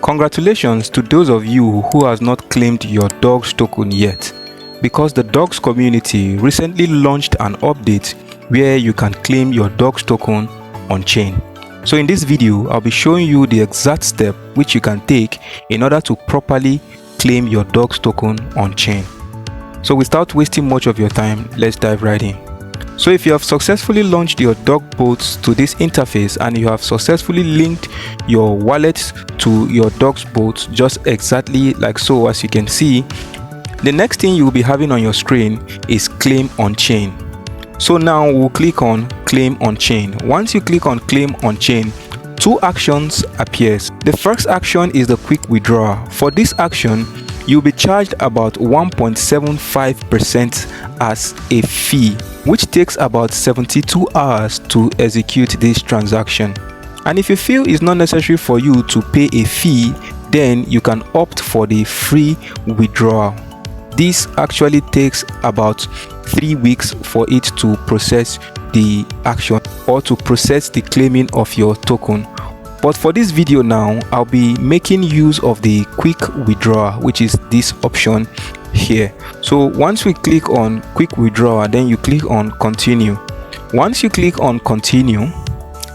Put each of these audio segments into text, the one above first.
Congratulations to those of you who has not claimed your dogs token yet, because the dogs community recently launched an update where you can claim your dogs token on chain. So in this video, I'll be showing you the exact step which you can take in order to properly claim your dogs token on chain. So without wasting much of your time, let's dive right in. So if you have successfully launched your dog boats to this interface and you have successfully linked your wallet to your dog's boat just exactly like so, as you can see, the next thing you will be having on your screen is claim on chain. So now we'll click on claim on chain. Once you click on claim on chain, two actions appears. The first action is the quick withdrawal. For this action, you'll be charged about 1.75% as a fee, which takes about 72 hours to execute this transaction. And if you feel it's not necessary for you to pay a fee, then you can opt for the free withdrawal. This actually takes about 3 weeks for it to process the action or to process the claiming of your token. But for this video now, I'll be making use of the quick withdrawal, which is this option here. So once we click on quick withdrawal, then you click on continue. Once you click on continue,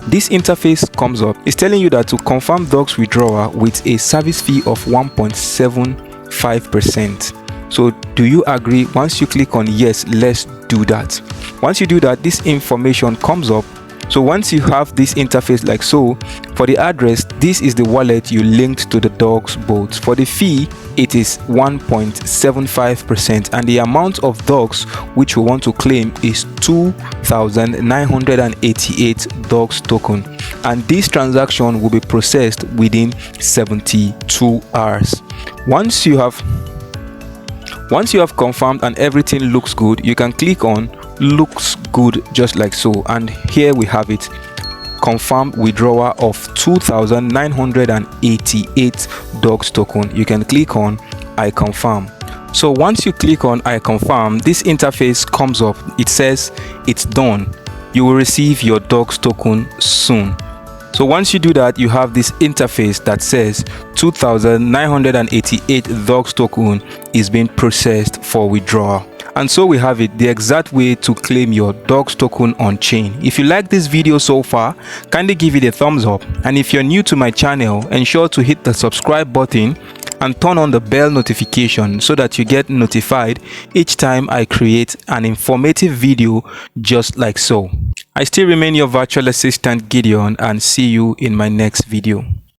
this interface comes up. It's telling you that to confirm dogs withdrawal with a service fee of 1.75%. So do you agree? Once you click on yes, let's do that. Once you do that, this information comes up. So once you have this interface like so, for the address, this is the wallet you linked to the dog's boat. For the fee, it is 1.75%, and the amount of dogs which we want to claim is 2,988 dogs token, and this transaction will be processed within 72 hours. Once you have confirmed and everything looks good, you can click on looks good just like so, and here we have it, confirm withdrawal of 2,988 dogs token. You can click on I confirm. So once you click on I confirm, this interface comes up. It says it's done. You will receive your dogs token soon. So once you do that, you have this interface that says 2,988 dogs token is being processed for withdrawal. And so we have it, the exact way to claim your dogs token on chain. If you like this video so far, kindly give it a thumbs up. And if you're new to my channel, ensure to hit the subscribe button and turn on the bell notification so that you get notified each time I create an informative video just like so. I still remain your virtual assistant Gideon, and see you in my next video.